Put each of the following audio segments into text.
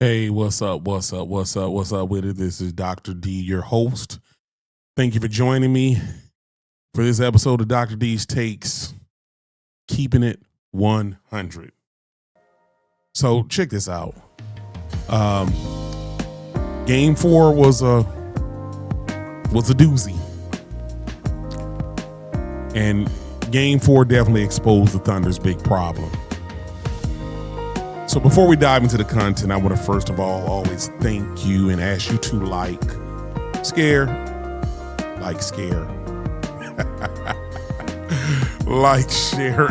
Hey, what's up? What's up? What's up? What's up with it? This is Dr. D, your host. Thank you for joining me for this episode of Dr. D's Takes, keeping it 100. So check this out. Game 4 was a doozy, and Game 4 definitely exposed the Thunder's big problem. So before we dive into the content, I want to first of all always thank you and ask you to like, share,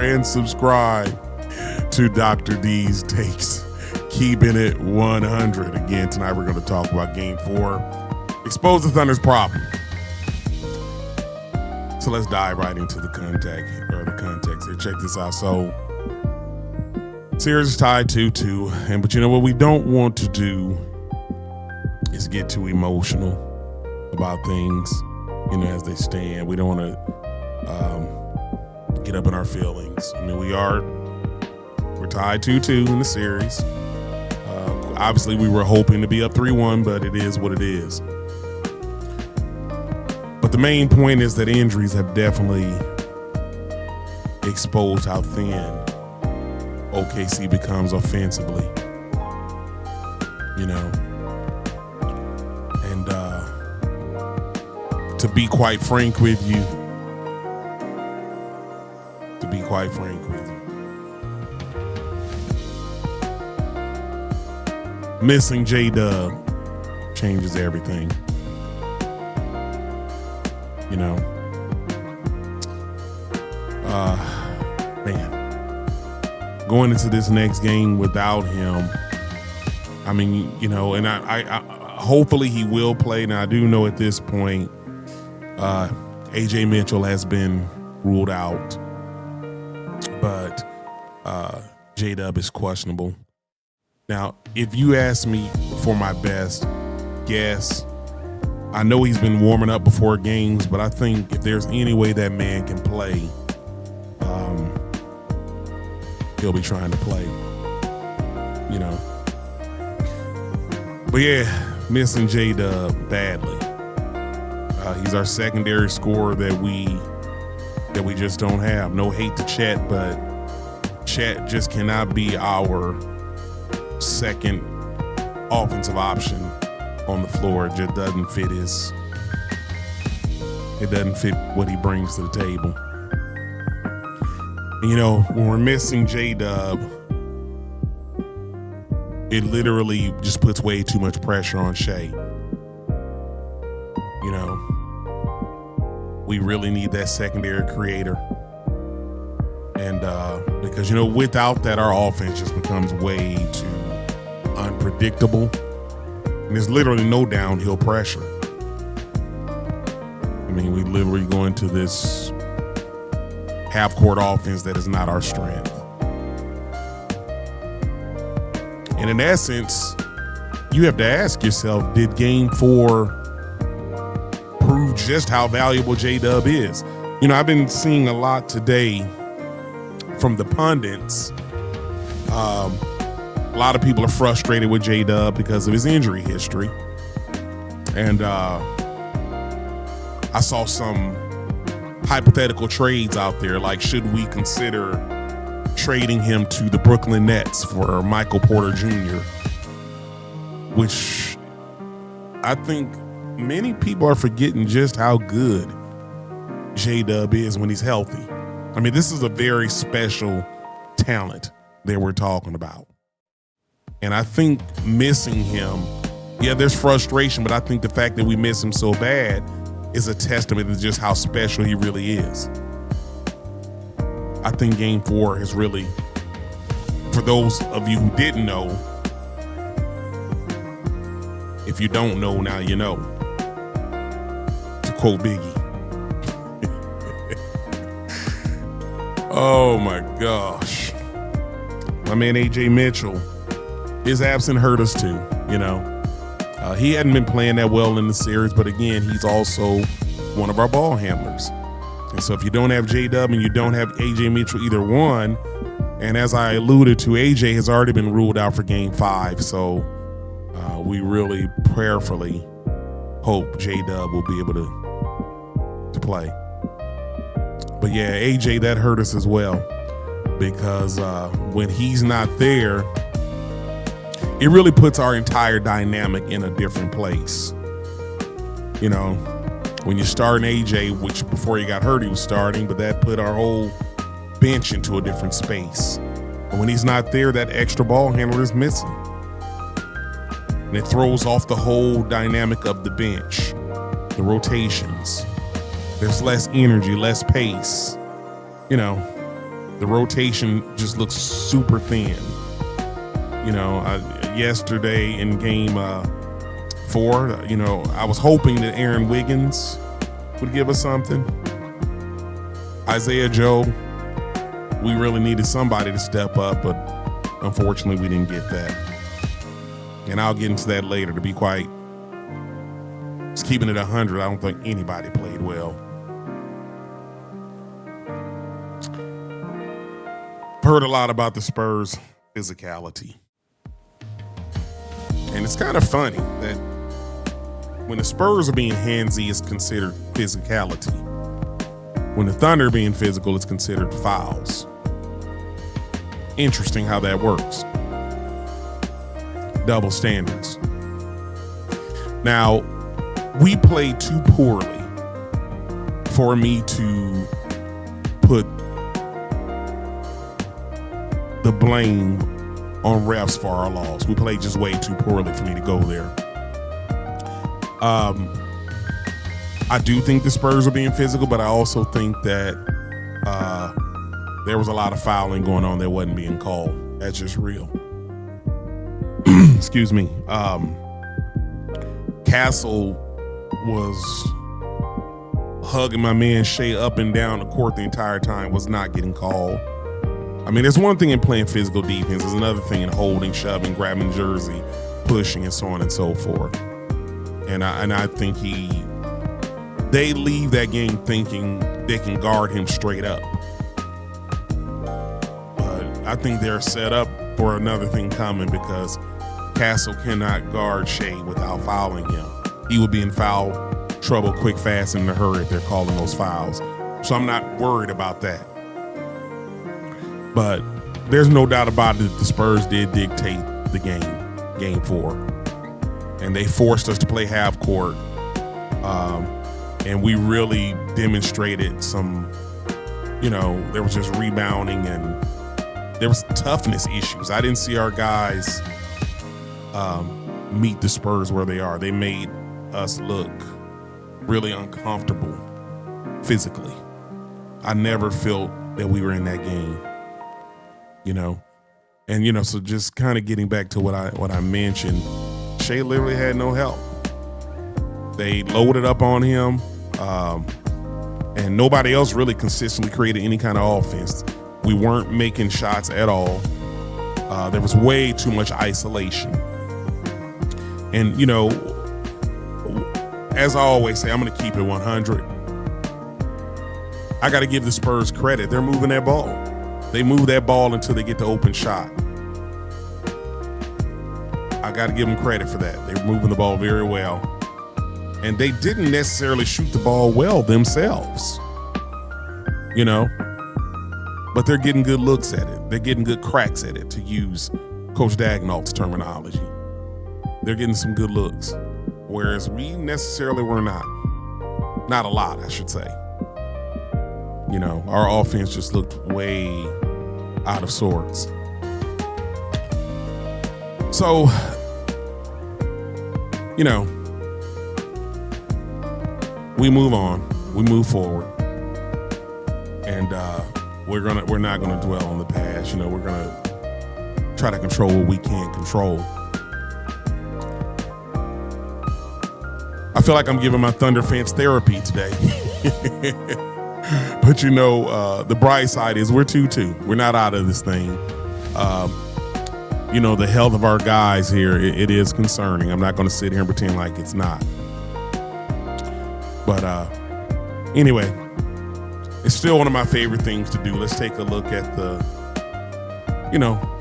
and subscribe to Dr. D's Takes, keeping it 100. Again, tonight we're going to talk about Game 4, expose the Thunder's problem. So let's dive right into the context here. Check this out. So series is tied 2-2, but you know what we don't want to do is get too emotional about things, as they stand. We don't want to get up in our feelings. I mean, we're tied 2-2 in the series. Obviously, we were hoping to be up 3-1, but it is what it is. But the main point is that injuries have definitely exposed how thin OKC becomes offensively, and to be quite frank with you, missing JDub changes everything, man. Going into this next game without him, I mean, and I hopefully he will play. Now I do know at this point, AJ Mitchell has been ruled out, but JDub is questionable. Now, if you ask me for my best guess, I know he's been warming up before games, but I think if there's any way that man can play, he'll be trying to play, But yeah, missing JDub badly. He's our secondary scorer that we just don't have. No hate to Chet, but Chet just cannot be our second offensive option on the floor. It just doesn't fit what he brings to the table. When we're missing JDub, it literally just puts way too much pressure on Shai. We really need that secondary creator. And because, without that, our offense just becomes way too unpredictable. And there's literally no downhill pressure. I mean, we literally go into this half-court offense that is not our strength. And in essence, you have to ask yourself, did Game 4 prove just how valuable JDub is? I've been seeing a lot today from the pundits. A lot of people are frustrated with JDub because of his injury history. And I saw some hypothetical trades out there, like should we consider trading him to the Brooklyn Nets for Michael Porter Jr., which I think many people are forgetting just how good JDub is when he's healthy. I mean, this is a very special talent that we're talking about. And I think missing him, yeah, there's frustration, but I think the fact that we miss him so bad is a testament to just how special he really is. I think Game 4 has really, for those of you who didn't know, if you don't know, now you know. To quote Biggie. Oh my gosh. My man AJ Mitchell, his absence hurt us too, He hadn't been playing that well in the series, but again, he's also one of our ball handlers. And so if you don't have JDub and you don't have AJ Mitchell, either one, and as I alluded to, AJ has already been ruled out for Game 5, so We really prayerfully hope JDub will be able to play. But yeah, AJ, that hurt us as well, because when he's not there, it really puts our entire dynamic in a different place. You know, when you start an AJ, which before he got hurt he was starting, but that put our whole bench into a different space. And when he's not there, that extra ball handler is missing. And it throws off the whole dynamic of the bench, the rotations. There's less energy, less pace. You know, the rotation just looks super thin. You know, yesterday in game 4, you know, I was hoping that Aaron Wiggins would give us something. Isaiah Joe, we really needed somebody to step up, but unfortunately we didn't get that. And I'll get into that later. To be quite, just keeping it 100, I don't think anybody played well. Heard a lot about the Spurs' physicality. And it's kind of funny that when the Spurs are being handsy, it's considered physicality. When the Thunder are being physical, it's considered fouls. Interesting how that works. Double standards. Now, we played too poorly for me to put the blame on refs for our loss. We played just way too poorly for me to go there. I do think the Spurs are being physical, but I also think that there was a lot of fouling going on that wasn't being called. That's just real. Excuse me. Castle was hugging my man Shai up and down the court the entire time, was not getting called. I mean, there's one thing in playing physical defense. There's another thing in holding, shoving, grabbing jersey, pushing, and so on and so forth. And I think they leave that game thinking they can guard him straight up. But I think they're set up for another thing coming, because Castle cannot guard Shai without fouling him. He would be in foul trouble quick, fast, and in a hurry if they're calling those fouls. So I'm not worried about that. But there's no doubt about it that the Spurs did dictate the game 4. And they forced us to play half court. And we really demonstrated some, you know, there was just rebounding and there was toughness issues. I didn't see our guys meet the Spurs where they are. They made us look really uncomfortable physically. I never felt that we were in that game. You know, and you know, so just kind of getting back to what I mentioned, Shai literally had no help. They loaded up on him, and nobody else really consistently created any kind of offense. We weren't making shots at all. There was way too much isolation. And you know, as I always say, I'm going to keep it 100. I got to give the Spurs credit. They're moving that ball. They move that ball until they get the open shot. I got to give them credit for that. They're moving the ball very well. And they didn't necessarily shoot the ball well themselves, you know, but they're getting good looks at it. They're getting good cracks at it, to use Coach Dagnall's terminology. They're getting some good looks, whereas we necessarily were not. Not a lot, I should say. You know, our offense just looked way out of sorts. So, you know, we move on, we move forward, and we're not gonna dwell on the past. You know, we're gonna try to control what we can't control. I feel like I'm giving my Thunder fans therapy today. But you know, the bright side is we're 2-2. We're not out of this thing. You know, the health of our guys here, it is concerning. I'm not going to sit here and pretend like it's not. But anyway, it's still one of my favorite things to do. Let's take a look at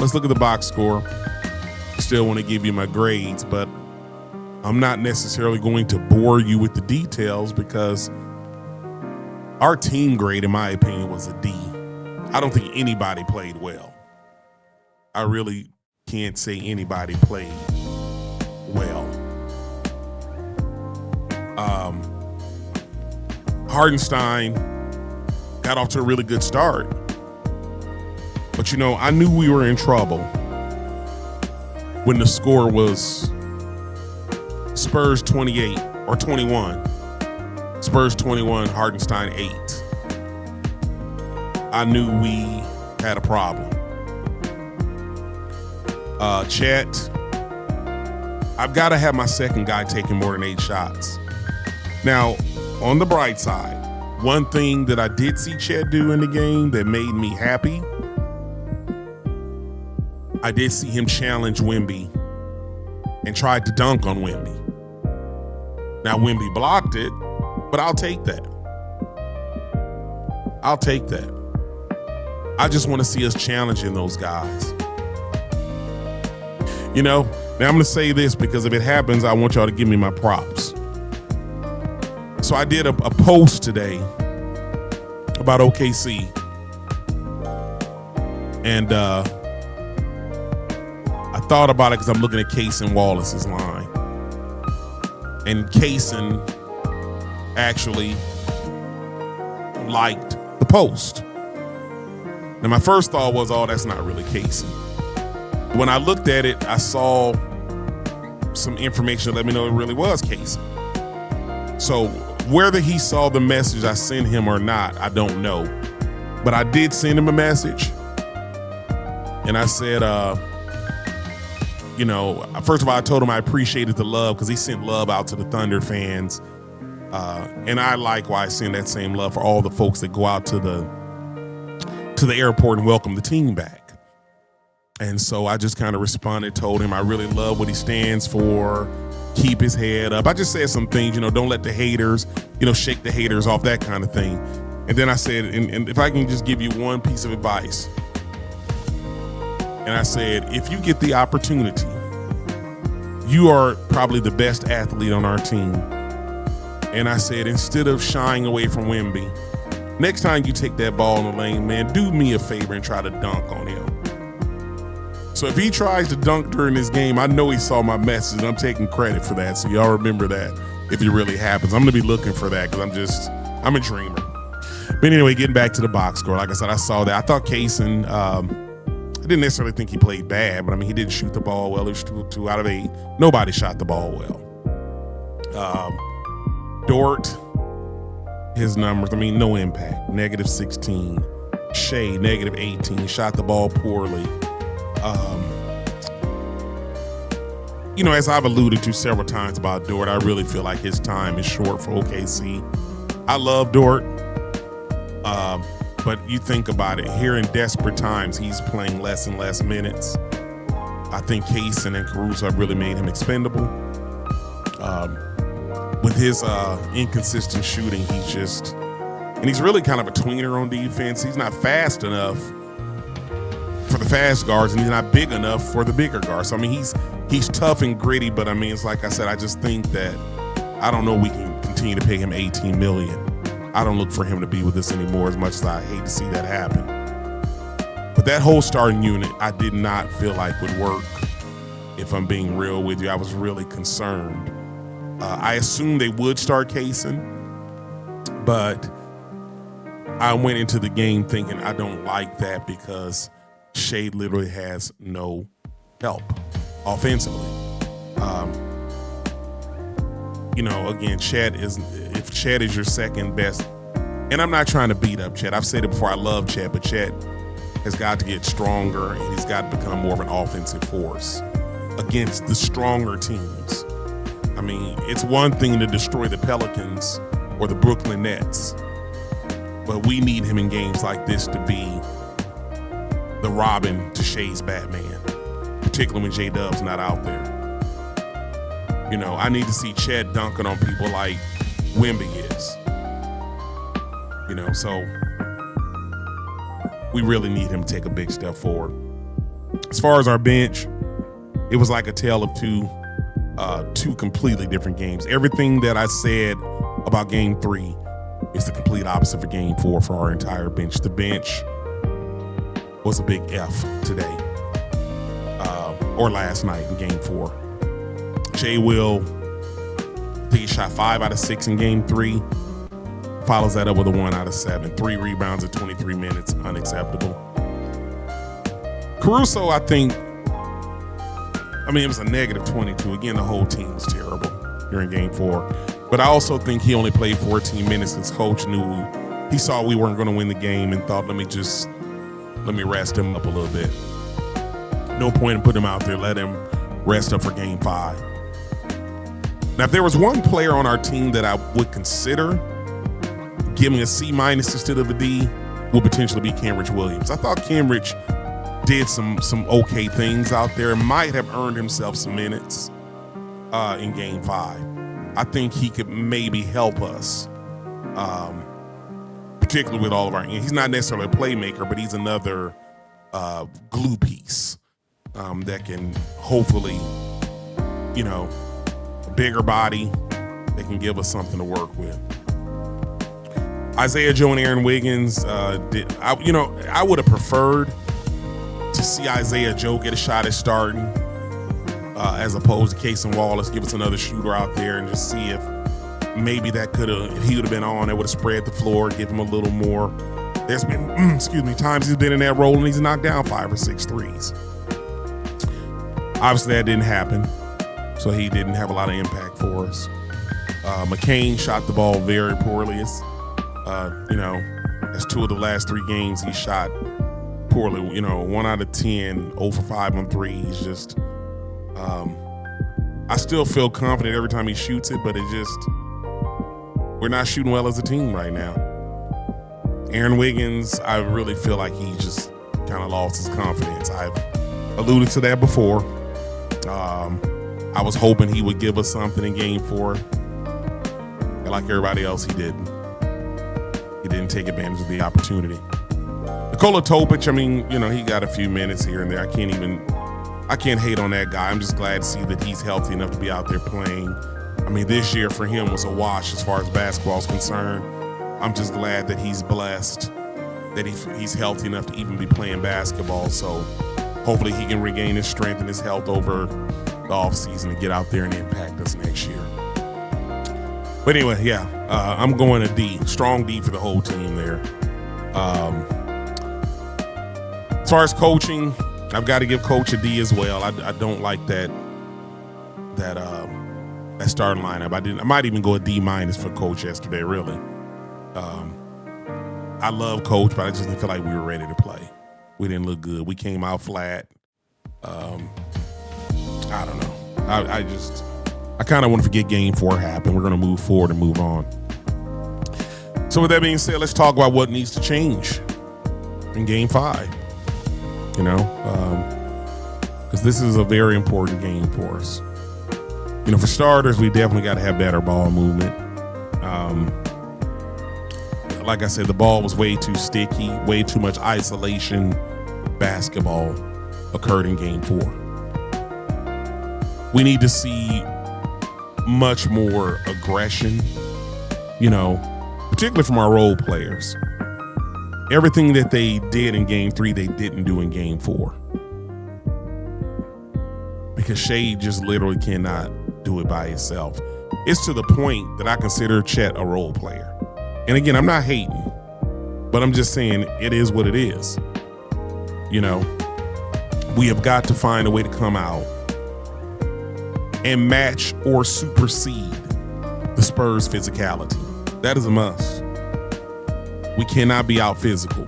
let's look at the box score. still want to give you my grades, but I'm not necessarily going to bore you with the details because our team grade, in my opinion, was a D. I don't think anybody played well. I really can't say anybody played well. Hardenstein got off to a really good start. But, I knew we were in trouble when the score was Spurs 28 or 21. Spurs 21, Hardenstein 8. I knew we had a problem. Chet, I've got to have my second guy taking more than 8 shots. Now, on the bright side, one thing that I did see Chet do in the game that made me happy, I did see him challenge Wemby and tried to dunk on Wemby. Now, Wemby blocked it, but I'll take that. I'll take that. I just want to see us challenging those guys. Now I'm going to say this because if it happens, I want y'all to give me my props. So I did a post today about OKC. And I thought about it because I'm looking at Kaysen Wallace's line. And Kaysen actually liked the post. Now my first thought was, oh, that's not really Kaysen. When I looked at it, I saw some information that let me know it really was Kaysen. So whether he saw the message I sent him or not, I don't know. But I did send him a message. And I said, first of all, I told him I appreciated the love because he sent love out to the Thunder fans. And I likewise send that same love for all the folks that go out to the airport and welcome the team back. And so I just kind of responded, told him I really love what he stands for, keep his head up. I just said some things, don't let the haters, shake the haters off, that kind of thing. And then I said, and if I can just give you one piece of advice. And I said, if you get the opportunity, you are probably the best athlete on our team. And I said, instead of shying away from Wemby, next time you take that ball in the lane, man, do me a favor and try to dunk on him. So if he tries to dunk during this game, I know he saw my message, and I'm taking credit for that. So y'all remember that if it really happens. I'm going to be looking for that because I'm a dreamer. But anyway, getting back to the box score, like I said, I saw that. I thought Kaysen, I didn't necessarily think he played bad, but he didn't shoot the ball well. He was 2 out of 8. Nobody shot the ball well. Dort, his numbers, no impact, -16. Shai, -18, shot the ball poorly. As I've alluded to several times about Dort, I really feel like his time is short for OKC. I love Dort, but you think about it, here in desperate times, he's playing less and less minutes. I think Kaysen and Caruso have really made him expendable. With his inconsistent shooting, he's really kind of a tweener on defense. He's not fast enough for the fast guards, and he's not big enough for the bigger guards. So, he's tough and gritty, but it's like I said, I just think that I don't know we can continue to pay him $18 million. I don't look for him to be with us anymore, as much as I hate to see that happen. But that whole starting unit, I did not feel like would work. If I'm being real with you, I was really concerned. I assumed they would start Kaysen, but I went into the game thinking I don't like that because Shai literally has no help offensively. Again, if Chet is your second best, and I'm not trying to beat up Chet. I've said it before, I love Chet, but Chet has got to get stronger and he's got to become more of an offensive force against the stronger teams. It's one thing to destroy the Pelicans or the Brooklyn Nets, but we need him in games like this to be the Robin to Shai's Batman, particularly when JDub's not out there. I need to see Chet dunking on people like Wemby is. So we really need him to take a big step forward. As far as our bench, it was like a tale of two completely different games. Everything that I said about game 3 is the complete opposite for game 4 for our entire bench. The bench was a big F today, or last night in game 4. Jay Will, I think he shot 5 out of 6 in game 3. Follows that up with a 1 out of 7. 3 rebounds in 23 minutes, unacceptable. Caruso, I think, it was a negative 22. Again, the whole team was terrible during game 4. But I also think he only played 14 minutes because coach knew he saw we weren't going to win the game and thought, let me rest him up a little bit. No point in putting him out there. Let him rest up for game 5. Now, if there was one player on our team that I would consider giving a C- instead of a D, would potentially be Kenrich Williams. I thought Kenrich did some okay things out there, might have earned himself some minutes in game 5. I think he could maybe help us, particularly with all of our, he's not necessarily a playmaker, but he's another glue piece that can hopefully, a bigger body that can give us something to work with. Isaiah Joe and Aaron Wiggins, I would have preferred to see Isaiah Joe get a shot at starting as opposed to Cason Wallace give us another shooter out there and just see if maybe that if he would have been on, that would have spread the floor, give him a little more. There's been, times he's been in that role and he's knocked down 5 or 6 threes. Obviously that didn't happen, so he didn't have a lot of impact for us. McCain shot the ball very poorly. That's 2 of the last 3 games he shot poorly. 1 out of 10, 0 for 5 on threes. Just, I still feel confident every time he shoots it, but we're not shooting well as a team right now. Aaron Wiggins, I really feel like he just kind of lost his confidence. I've alluded to that before. I was hoping he would give us something in game 4. And like everybody else, he didn't. He didn't take advantage of the opportunity. Nikola Topic, he got a few minutes here and there. I can't hate on that guy. I'm just glad to see that he's healthy enough to be out there playing. This year for him was a wash as far as basketball is concerned. I'm just glad that he's blessed, that he's healthy enough to even be playing basketball. So hopefully he can regain his strength and his health over the offseason and get out there and impact us next year. But anyway, I'm going a D, strong D for the whole team there. As far as coaching, I've got to give Coach a D as well. I don't like that starting lineup. I might even go a D- for Coach yesterday, really. I love Coach, but I just didn't feel like we were ready to play. We didn't look good. We came out flat. I don't know. I kind of want to forget game 4 happened. We're going to move forward and move on. So with that being said, let's talk about what needs to change in game 5. Because this is a very important game for us. For starters, we definitely got to have better ball movement. Like I said, the ball was way too sticky, way too much isolation basketball occurred in game 4. We need to see much more aggression, particularly from our role players. Everything that they did in game 3, they didn't do in game 4. Because Shai just literally cannot do it by himself. It's to the point that I consider Chet a role player. And again, I'm not hating, but I'm just saying it is what it is. We have got to find a way to come out and match or supersede the Spurs' physicality. That is a must. We cannot be out physical.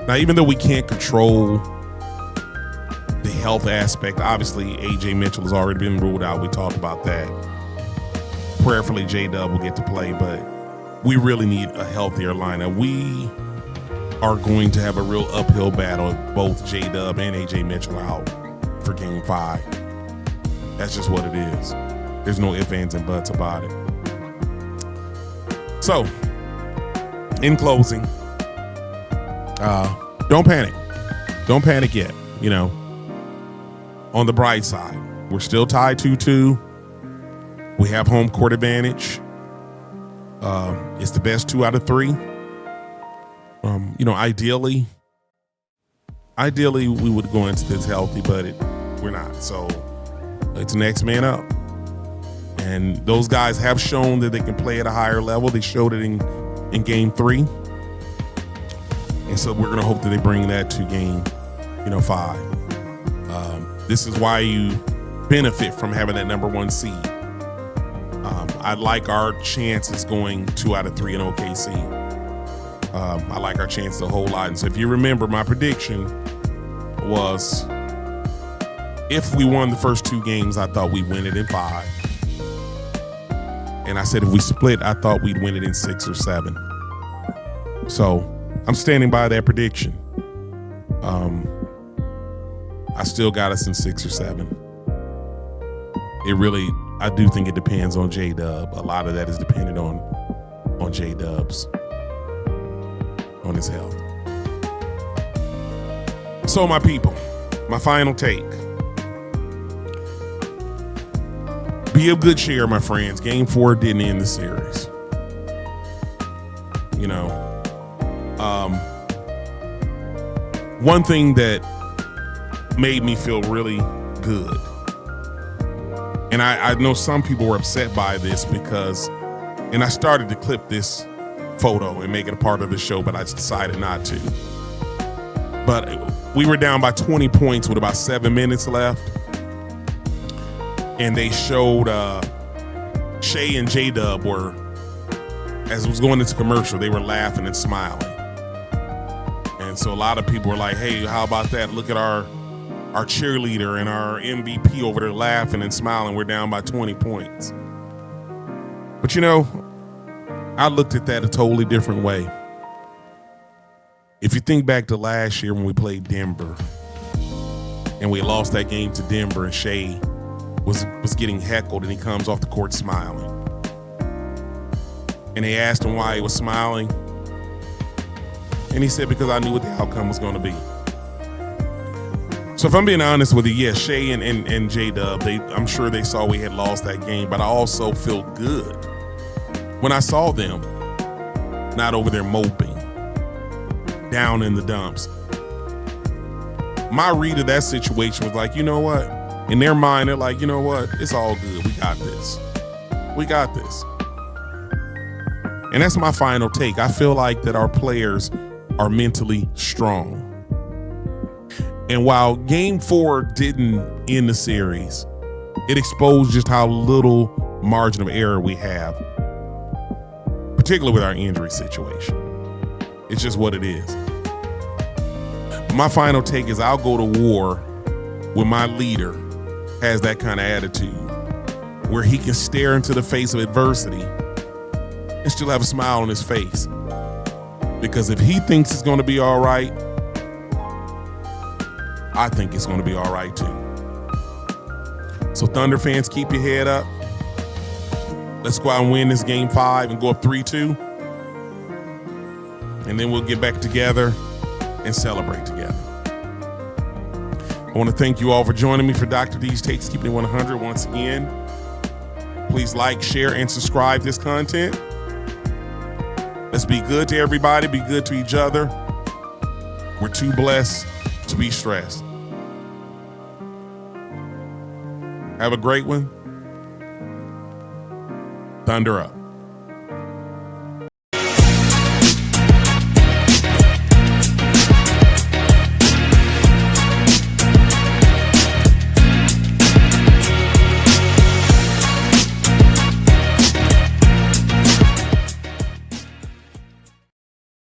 Now, even though we can't control the health aspect, obviously AJ Mitchell has already been ruled out. We talked about that. Prayerfully, JDub will get to play, but we really need a healthier lineup. We are going to have a real uphill battle if both JDub and AJ Mitchell are out for game 5. That's just what it is. There's no ifs, ands, and buts about it. So, in closing, don't panic. Don't panic yet. on the bright side, we're still tied 2-2. We have home court advantage. It's the best 2 out of 3. Ideally we would go into this healthy, but we're not. So it's next man up. And those guys have shown that they can play at a higher level. They showed it in game 3. And so we're going to hope that they bring that to game, 5. This is why you benefit from having that number 1 seed. I like our chances going 2 out of 3 in OKC. I like our chances a whole lot. And so if you remember, my prediction was if we won the first 2 games, I thought we'd win it in 5. And I said if we split, I thought we'd win it in 6 or 7. So I'm standing by that prediction. I still got us in 6 or 7. I do think it depends on JDub. A lot of that is dependent on JDub's, on his health. So my people, my final take. Be of good cheer, my friends. Game 4 didn't end the series. One thing that made me feel really good, and I know some people were upset by this and I started to clip this photo and make it a part of the show, but I just decided not to. But we were down by 20 points with about 7 minutes left. And they showed Shai and JDub as it was going into commercial, they were laughing and smiling. And so a lot of people were like, hey, how about that? Look at our cheerleader and our MVP over there laughing and smiling. We're down by 20 points. But I looked at that a totally different way. If you think back to last year when we played Denver and we lost that game to Denver and Shai was getting heckled and he comes off the court smiling. And they asked him why he was smiling. And he said, because I knew what the outcome was going to be. So if I'm being honest with you, yes, Shai and JDub, I'm sure they saw we had lost that game, but I also feel good when I saw them not over there moping, down in the dumps. My read of that situation was like, you know what? In their mind, they're like, you know what? It's all good. We got this. We got this. And that's my final take. I feel like that our players are mentally strong. And while game 4 didn't end the series, it exposed just how little margin of error we have, particularly with our injury situation. It's just what it is. My final take is I'll go to war when my leader has that kind of attitude where he can stare into the face of adversity and still have a smile on his face. Because if he thinks it's going to be all right, I think it's going to be all right too. So Thunder fans, keep your head up. Let's go out and win this game 5 and go up 3-2. And then we'll get back together and celebrate together. I want to thank you all for joining me for Dr. D's Takes Keeping It 100 once again. Please like, share, and subscribe this content. Let's be good to everybody, be good to each other. We're too blessed to be stressed. Have a great one. Thunder up.